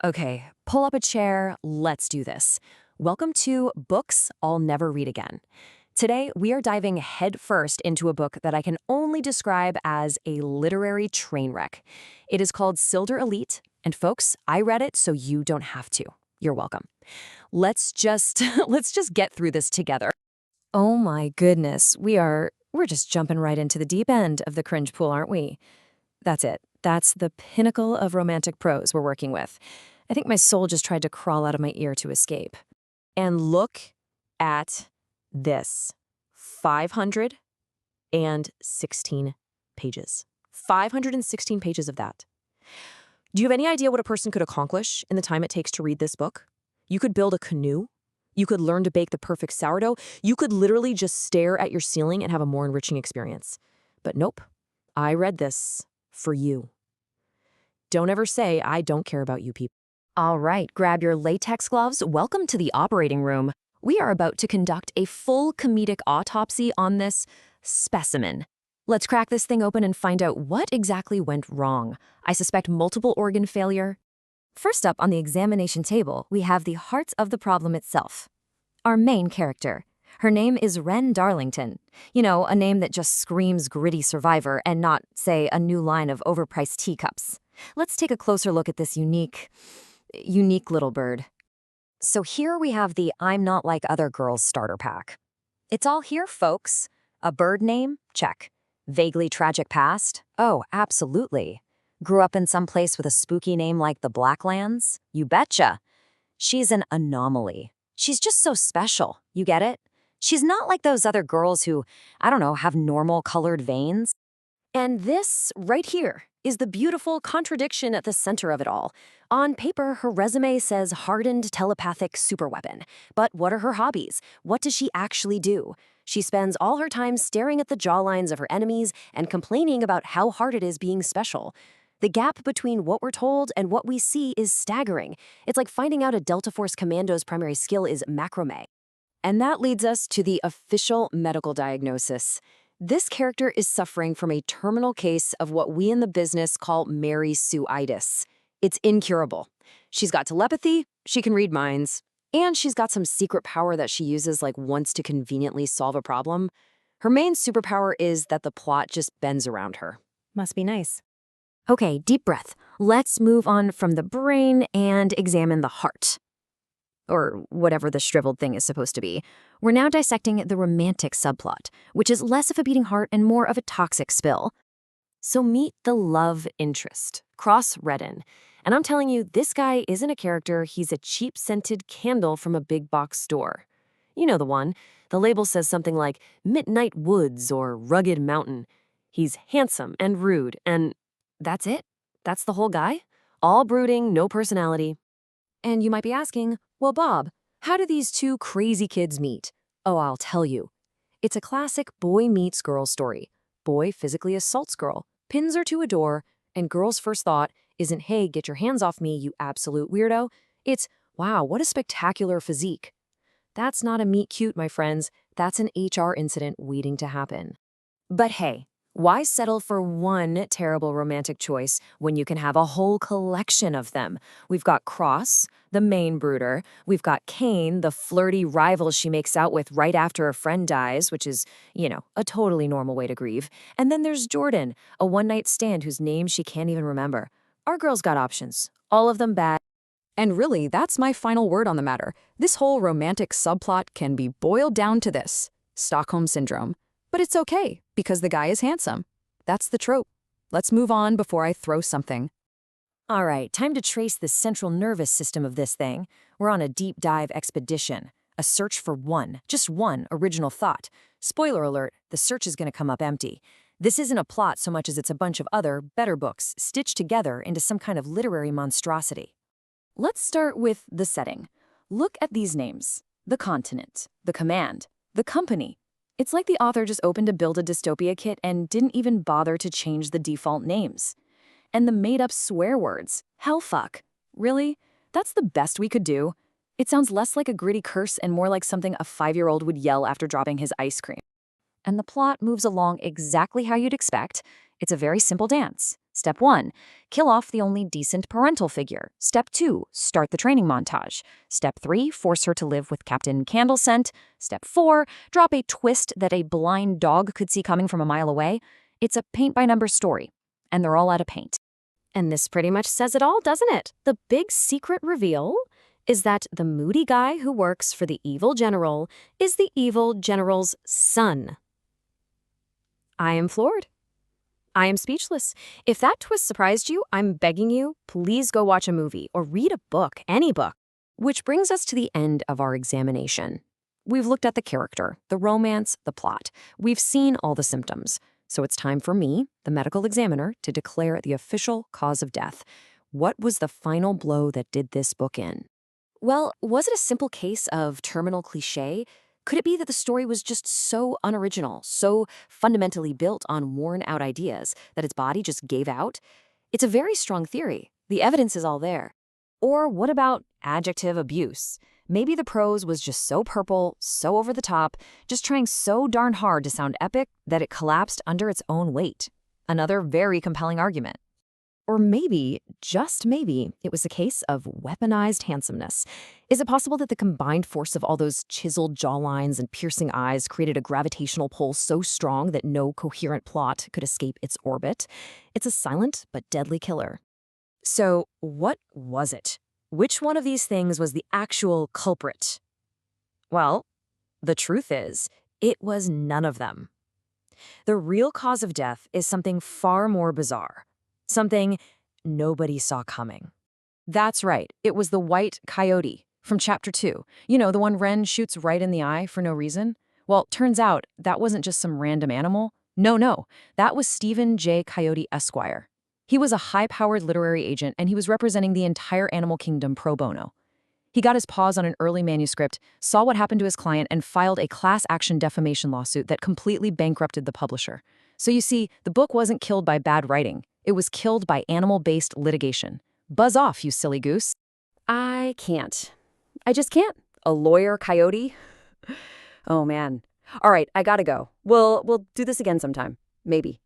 Okay, pull up a chair, let's do this. Welcome to Books I'll Never Read Again. Today, we are diving headfirst into a book that I can only describe as a literary train wreck. It is called Silder Elite, and folks, I read it so you don't have to. You're welcome. Let's just let's just get through this together. Oh my goodness, we're just jumping right into the deep end of the cringe pool, aren't we? That's it. That's the pinnacle of romantic prose we're working with. I think my soul just tried to crawl out of my ear to escape. And look at this. 516 pages. 516 pages of that. Do you have any idea what a person could accomplish in the time it takes to read this book? You could build a canoe. You could learn to bake the perfect sourdough. You could literally just stare at your ceiling and have a more enriching experience. But nope. I read this for you. Don't ever say I don't care about you people. All right, grab your latex gloves. Welcome to the operating room. We are about to conduct a full comedic autopsy on this specimen. Let's crack this thing open and find out what exactly went wrong. I suspect multiple organ failure. First up on the examination table, we have the heart of the problem itself. Our main character. Her name is Wren Darlington. You know, a name that just screams gritty survivor and not, say, a new line of overpriced teacups. Let's take a closer look at this unique little bird. So here we have the I'm not like other girls starter pack. It's all here, folks. A bird name? Check. Vaguely tragic past? Oh, absolutely. Grew up in some place with a spooky name like the Blacklands? You betcha. She's an anomaly. She's just so special. You get it? She's not like those other girls who, I don't know, have normal colored veins. And this right here is the beautiful contradiction at the center of it all. On paper, her resume says hardened telepathic superweapon. But what are her hobbies? What does she actually do? She spends all her time staring at the jawlines of her enemies and complaining about how hard it is being special. The gap between what we're told and what we see is staggering. It's like finding out a Delta Force commando's primary skill is macrame. And that leads us to the official medical diagnosis. This character is suffering from a terminal case of what we in the business call Mary Sue-itis. It's incurable. She's got telepathy, she can read minds, and she's got some secret power that she uses like once to conveniently solve a problem. Her main superpower is that the plot just bends around her. Must be nice. Okay, deep breath. Let's move on from the brain and examine the heart. Or whatever the shriveled thing is supposed to be. We're now dissecting the romantic subplot, which is less of a beating heart and more of a toxic spill. So meet the love interest, Cross Redden. And I'm telling you, this guy isn't a character, he's a cheap-scented candle from a big box store. You know the one. The label says something like Midnight Woods or Rugged Mountain. He's handsome and rude, and that's it? That's the whole guy? All brooding, no personality. And you might be asking, well, Bob, how do these two crazy kids meet? Oh, I'll tell you. It's a classic boy meets girl story. Boy physically assaults girl, pins her to a door, and girl's first thought isn't, hey, get your hands off me, you absolute weirdo. It's, wow, what a spectacular physique. That's not a meet cute, my friends. That's an HR incident waiting to happen. But hey, why settle for one terrible romantic choice when you can have a whole collection of them? We've got Cross, the main brooder. We've got Kane, the flirty rival she makes out with right after a friend dies, which is, you know, a totally normal way to grieve. And then there's Jordan, a one-night stand whose name she can't even remember. Our girl's got options. All of them bad. And really, that's my final word on the matter. This whole romantic subplot can be boiled down to this: Stockholm Syndrome. But it's okay, because the guy is handsome. That's the trope. Let's move on before I throw something. All right, time to trace the central nervous system of this thing. We're on a deep dive expedition. A search for just one original thought. Spoiler alert, the search is going to come up empty. This isn't a plot so much as it's a bunch of other, better books stitched together into some kind of literary monstrosity. Let's start with the setting. Look at these names. The continent, the command, the company. It's like the author just opened a Build a Dystopia kit and didn't even bother to change the default names. And the made-up swear words. Hellfuck. Really? That's the best we could do? It sounds less like a gritty curse and more like something a 5-year-old would yell after dropping his ice cream. And the plot moves along exactly how you'd expect. It's a very simple dance. Step 1, kill off the only decent parental figure. Step 2, start the training montage. Step 3, force her to live with Captain Candlescent. Step 4, drop a twist that a blind dog could see coming from a mile away. It's a paint-by-numbers story, and they're all out of paint. And this pretty much says it all, doesn't it? The big secret reveal is that the moody guy who works for the evil general is the evil general's son. I am floored. I am speechless. If that twist surprised you, I'm begging you, please go watch a movie or read a book, any book. Which brings us to the end of our examination. We've looked at the character, the romance, the plot. We've seen all the symptoms. So it's time for me, the medical examiner, to declare the official cause of death. What was the final blow that did this book in? Well, was it a simple case of terminal cliché? Could it be that the story was just so unoriginal, so fundamentally built on worn-out ideas that its body just gave out? It's a very strong theory. The evidence is all there. Or what about adjective abuse? Maybe the prose was just so purple, so over the top, just trying so darn hard to sound epic that it collapsed under its own weight. Another very compelling argument. Or maybe, just maybe, it was a case of weaponized handsomeness. Is it possible that the combined force of all those chiseled jawlines and piercing eyes created a gravitational pull so strong that no coherent plot could escape its orbit? It's a silent but deadly killer. So, what was it? Which one of these things was the actual culprit? Well, the truth is, it was none of them. The real cause of death is something far more bizarre. Something nobody saw coming. That's right, it was the white coyote from Chapter 2. You know, the one Wren shoots right in the eye for no reason? Well, turns out that wasn't just some random animal. No, that was Stephen J. Coyote Esquire. He was a high-powered literary agent, and he was representing the entire animal kingdom pro bono. He got his paws on an early manuscript, saw what happened to his client, and filed a class-action defamation lawsuit that completely bankrupted the publisher. So you see, the book wasn't killed by bad writing. It was killed by animal-based litigation. Buzz off, you silly goose. I can't. I just can't. A lawyer coyote? Oh, man. All right, I gotta go. We'll do this again sometime. Maybe.